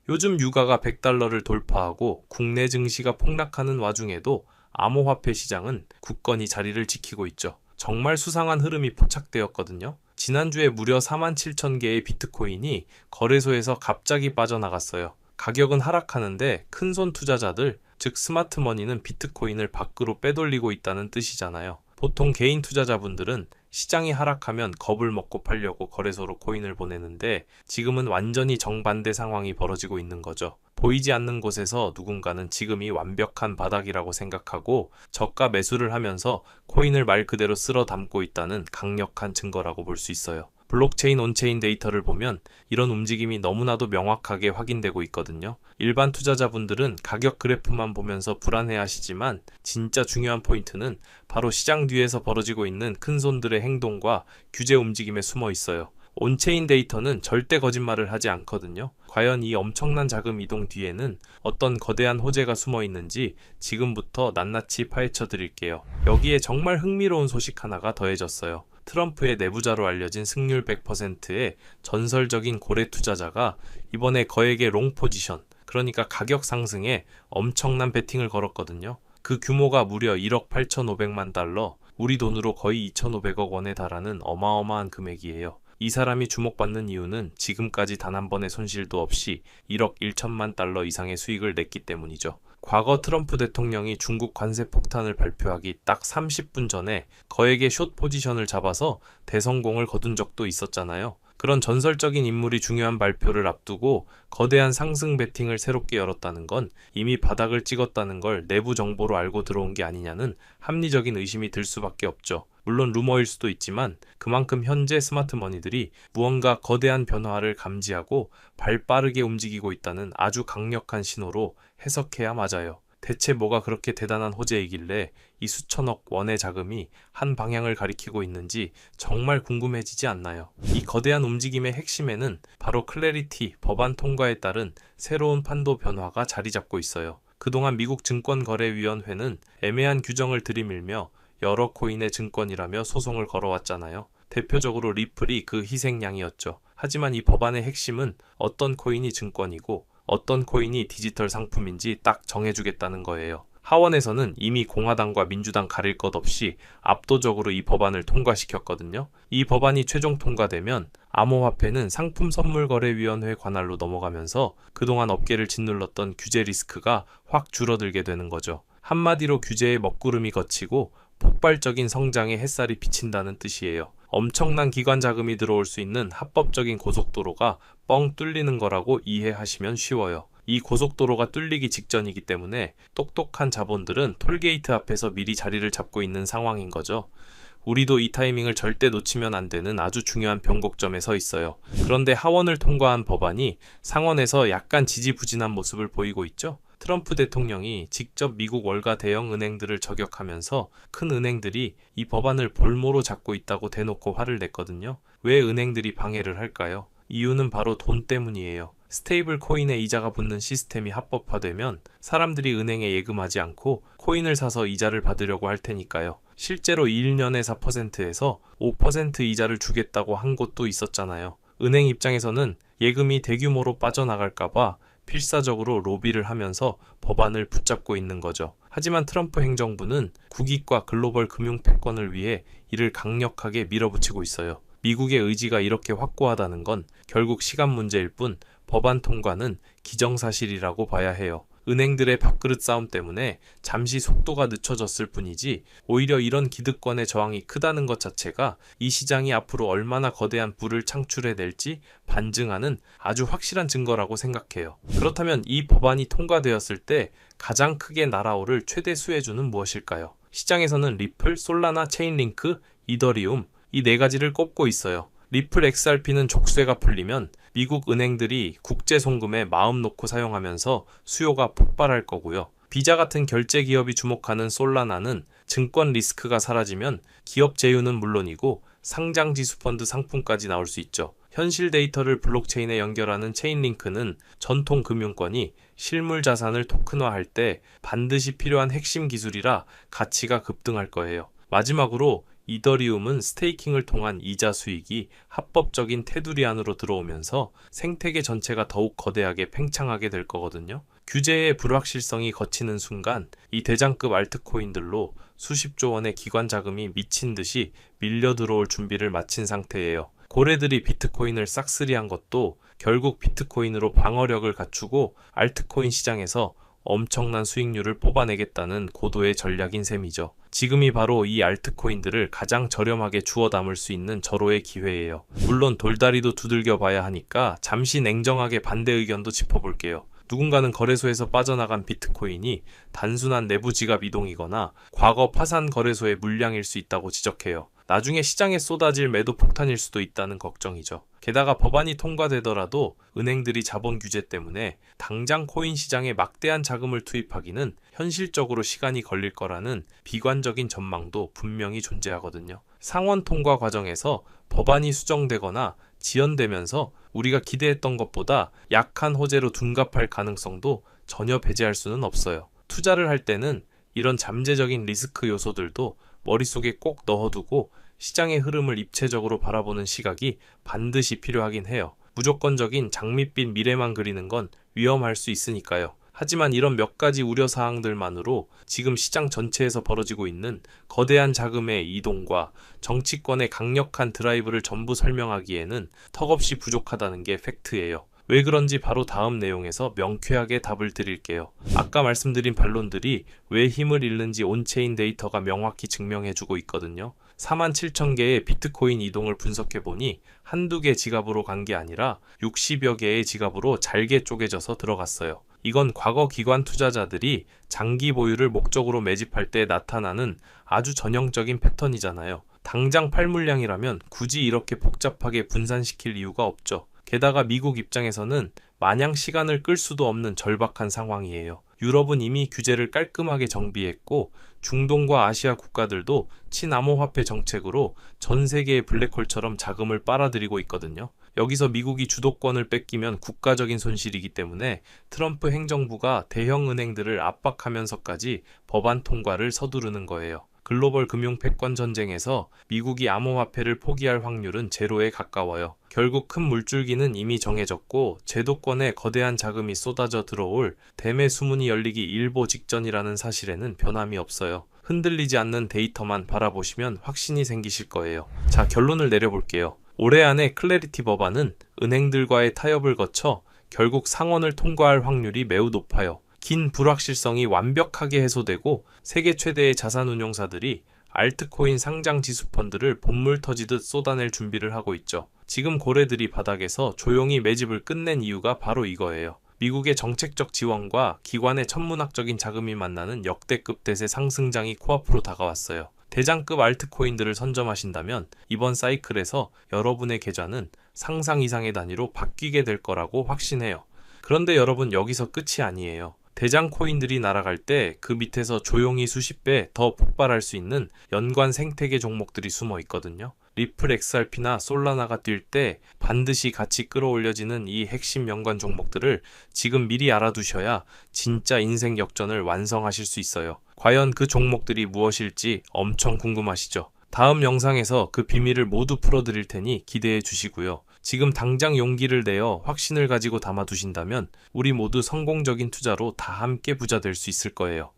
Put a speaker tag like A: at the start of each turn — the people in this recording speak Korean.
A: 요즘 유가가 100달러를 돌파하고 국내 증시가 폭락하는 와중에도 암호화폐 시장은 굳건히 자리를 지키고 있죠. 정말 수상한 흐름이 포착되었거든요. 지난주에 무려 47,000개의 비트코인이 거래소에서 갑자기 빠져나갔어요. 가격은 하락하는데 큰손 투자자들, 즉 스마트머니는 비트코인을 밖으로 빼돌리고 있다는 뜻이잖아요. 보통 개인 투자자분들은 시장이 하락하면 겁을 먹고 팔려고 거래소로 코인을 보내는데 지금은 완전히 정반대 상황이 벌어지고 있는 거죠. 보이지 않는 곳에서 누군가는 지금이 완벽한 바닥이라고 생각하고 저가 매수를 하면서 코인을 말 그대로 쓸어 담고 있다는 강력한 증거라고 볼 수 있어요. 블록체인 온체인 데이터를 보면 이런 움직임이 너무나도 명확하게 확인되고 있거든요. 일반 투자자분들은 가격 그래프만 보면서 불안해하시지만 진짜 중요한 포인트는 바로 시장 뒤에서 벌어지고 있는 큰손들의 행동과 규제 움직임에 숨어 있어요. 온체인 데이터는 절대 거짓말을 하지 않거든요. 과연 이 엄청난 자금 이동 뒤에는 어떤 거대한 호재가 숨어 있는지 지금부터 낱낱이 파헤쳐 드릴게요. 여기에 정말 흥미로운 소식 하나가 더해졌어요. 트럼프의 내부자로 알려진 승률 100%의 전설적인 고래 투자자가 이번에 거액의 롱 포지션, 그러니까 가격 상승에 엄청난 베팅을 걸었거든요. 그 규모가 무려 1억 8,500만 달러, 우리 돈으로 거의 2,500억 원에 달하는 어마어마한 금액이에요. 이 사람이 주목받는 이유는 지금까지 단 한 번의 손실도 없이 1억 1천만 달러 이상의 수익을 냈기 때문이죠. 과거 트럼프 대통령이 중국 관세 폭탄을 발표하기 딱 30분 전에 거액의 숏 포지션을 잡아서 대성공을 거둔 적도 있었잖아요. 그런 전설적인 인물이 중요한 발표를 앞두고 거대한 상승 베팅을 새롭게 열었다는 건 이미 바닥을 찍었다는 걸 내부 정보로 알고 들어온 게 아니냐는 합리적인 의심이 들 수밖에 없죠. 물론 루머일 수도 있지만 그만큼 현재 스마트머니들이 무언가 거대한 변화를 감지하고 발 빠르게 움직이고 있다는 아주 강력한 신호로 해석해야 맞아요. 대체 뭐가 그렇게 대단한 호재이길래 이 수천억 원의 자금이 한 방향을 가리키고 있는지 정말 궁금해지지 않나요? 이 거대한 움직임의 핵심에는 바로 클래리티 법안 통과에 따른 새로운 판도 변화가 자리 잡고 있어요. 그동안 미국 증권거래위원회는 애매한 규정을 들이밀며 여러 코인의 증권이라며 소송을 걸어왔잖아요. 대표적으로 리플이 그 희생양이었죠. 하지만 이 법안의 핵심은 어떤 코인이 증권이고 어떤 코인이 디지털 상품인지 딱 정해주겠다는 거예요. 하원에서는 이미 공화당과 민주당 가릴 것 없이 압도적으로 이 법안을 통과시켰거든요. 이 법안이 최종 통과되면 암호화폐는 상품선물거래위원회 관할로 넘어가면서 그동안 업계를 짓눌렀던 규제 리스크가 확 줄어들게 되는 거죠. 한마디로 규제의 먹구름이 걷히고 폭발적인 성장의 햇살이 비친다는 뜻이에요. 엄청난 기관 자금이 들어올 수 있는 합법적인 고속도로가 뻥 뚫리는 거라고 이해하시면 쉬워요. 이 고속도로가 뚫리기 직전이기 때문에 똑똑한 자본들은 톨게이트 앞에서 미리 자리를 잡고 있는 상황인 거죠. 우리도 이 타이밍을 절대 놓치면 안 되는 아주 중요한 변곡점에 서 있어요. 그런데 하원을 통과한 법안이 상원에서 약간 지지부진한 모습을 보이고 있죠. 트럼프 대통령이 직접 미국 월가 대형 은행들을 저격하면서 큰 은행들이 이 법안을 볼모로 잡고 있다고 대놓고 화를 냈거든요. 왜 은행들이 방해를 할까요? 이유는 바로 돈 때문이에요. 스테이블 코인에 이자가 붙는 시스템이 합법화되면 사람들이 은행에 예금하지 않고 코인을 사서 이자를 받으려고 할 테니까요. 실제로 1년에 4%에서 5% 이자를 주겠다고 한 곳도 있었잖아요. 은행 입장에서는 예금이 대규모로 빠져나갈까봐 필사적으로 로비를 하면서 법안을 붙잡고 있는 거죠. 하지만 트럼프 행정부는 국익과 글로벌 금융 패권을 위해 이를 강력하게 밀어붙이고 있어요. 미국의 의지가 이렇게 확고하다는 건 결국 시간 문제일 뿐 법안 통과는 기정사실이라고 봐야 해요. 은행들의 밥그릇 싸움 때문에 잠시 속도가 늦춰졌을 뿐이지 오히려 이런 기득권의 저항이 크다는 것 자체가 이 시장이 앞으로 얼마나 거대한 부를 창출해낼지 반증하는 아주 확실한 증거라고 생각해요. 그렇다면 이 법안이 통과되었을 때 가장 크게 날아오를 최대 수혜주는 무엇일까요? 시장에서는 리플, 솔라나, 체인링크, 이더리움 이 네 가지를 꼽고 있어요. 리플 XRP는 족쇄가 풀리면 미국 은행들이 국제 송금에 마음 놓고 사용하면서 수요가 폭발할 거고요. 비자 같은 결제 기업이 주목하는 솔라나는 증권 리스크가 사라지면 기업 제휴는 물론이고 상장 지수 펀드 상품까지 나올 수 있죠. 현실 데이터를 블록체인에 연결하는 체인링크는 전통 금융권이 실물 자산을 토큰화할 때 반드시 필요한 핵심 기술이라 가치가 급등할 거예요. 마지막으로 이더리움은 스테이킹을 통한 이자 수익이 합법적인 테두리 안으로 들어오면서 생태계 전체가 더욱 거대하게 팽창하게 될 거거든요. 규제의 불확실성이 걷히는 순간 이 대장급 알트코인들로 수십조 원의 기관 자금이 미친 듯이 밀려 들어올 준비를 마친 상태예요. 고래들이 비트코인을 싹쓸이한 것도 결국 비트코인으로 방어력을 갖추고 알트코인 시장에서 엄청난 수익률을 뽑아내겠다는 고도의 전략인 셈이죠. 지금이 바로 이 알트코인들을 가장 저렴하게 주워 담을 수 있는 절호의 기회예요. 물론 돌다리도 두들겨 봐야 하니까 잠시 냉정하게 반대 의견도 짚어볼게요. 누군가는 거래소에서 빠져나간 비트코인이 단순한 내부 지갑 이동이거나 과거 파산 거래소의 물량일 수 있다고 지적해요. 나중에 시장에 쏟아질 매도 폭탄일 수도 있다는 걱정이죠. 게다가 법안이 통과되더라도 은행들이 자본 규제 때문에 당장 코인 시장에 막대한 자금을 투입하기는 현실적으로 시간이 걸릴 거라는 비관적인 전망도 분명히 존재하거든요. 상원 통과 과정에서 법안이 수정되거나 지연되면서 우리가 기대했던 것보다 약한 호재로 둔갑할 가능성도 전혀 배제할 수는 없어요. 투자를 할 때는 이런 잠재적인 리스크 요소들도 머릿속에 꼭 넣어두고 시장의 흐름을 입체적으로 바라보는 시각이 반드시 필요하긴 해요. 무조건적인 장밋빛 미래만 그리는 건 위험할 수 있으니까요. 하지만 이런 몇 가지 우려사항들만으로 지금 시장 전체에서 벌어지고 있는 거대한 자금의 이동과 정치권의 강력한 드라이브를 전부 설명하기에는 턱없이 부족하다는 게 팩트예요. 왜 그런지 바로 다음 내용에서 명쾌하게 답을 드릴게요. 아까 말씀드린 반론들이 왜 힘을 잃는지 온체인 데이터가 명확히 증명해주고 있거든요. 47,000개의 비트코인 이동을 분석해보니 한두 개 지갑으로 간 게 아니라 60여 개의 지갑으로 잘게 쪼개져서 들어갔어요. 이건 과거 기관 투자자들이 장기 보유를 목적으로 매집할 때 나타나는 아주 전형적인 패턴이잖아요. 당장 팔 물량이라면 굳이 이렇게 복잡하게 분산시킬 이유가 없죠. 게다가 미국 입장에서는 마냥 시간을 끌 수도 없는 절박한 상황이에요. 유럽은 이미 규제를 깔끔하게 정비했고 중동과 아시아 국가들도 친암호화폐 정책으로 전 세계의 블랙홀처럼 자금을 빨아들이고 있거든요. 여기서 미국이 주도권을 뺏기면 국가적인 손실이기 때문에 트럼프 행정부가 대형 은행들을 압박하면서까지 법안 통과를 서두르는 거예요. 글로벌 금융 패권 전쟁에서 미국이 암호화폐를 포기할 확률은 제로에 가까워요. 결국 큰 물줄기는 이미 정해졌고 제도권에 거대한 자금이 쏟아져 들어올 대매 수문이 열리기 일보 직전이라는 사실에는 변함이 없어요. 흔들리지 않는 데이터만 바라보시면 확신이 생기실 거예요. 자, 결론을 내려볼게요. 올해 안에 클래리티 법안은 은행들과의 타협을 거쳐 결국 상원을 통과할 확률이 매우 높아요. 긴 불확실성이 완벽하게 해소되고 세계 최대의 자산운용사들이 알트코인 상장 지수 펀드를 본물 터지듯 쏟아낼 준비를 하고 있죠. 지금 고래들이 바닥에서 조용히 매집을 끝낸 이유가 바로 이거예요. 미국의 정책적 지원과 기관의 천문학적인 자금이 만나는 역대급 대세 상승장이 코앞으로 다가왔어요. 대장급 알트코인들을 선점하신다면 이번 사이클에서 여러분의 계좌는 상상 이상의 단위로 바뀌게 될 거라고 확신해요. 그런데 여러분, 여기서 끝이 아니에요. 대장 코인들이 날아갈 때 그 밑에서 조용히 수십 배 더 폭발할 수 있는 연관 생태계 종목들이 숨어 있거든요. 리플 XRP나 솔라나가 뛸 때 반드시 같이 끌어올려지는 이 핵심 연관 종목들을 지금 미리 알아두셔야 진짜 인생 역전을 완성하실 수 있어요. 과연 그 종목들이 무엇일지 엄청 궁금하시죠? 다음 영상에서 그 비밀을 모두 풀어드릴 테니 기대해 주시고요. 지금 당장 용기를 내어 확신을 가지고 담아두신다면 우리 모두 성공적인 투자로 다 함께 부자 될 수 있을 거예요.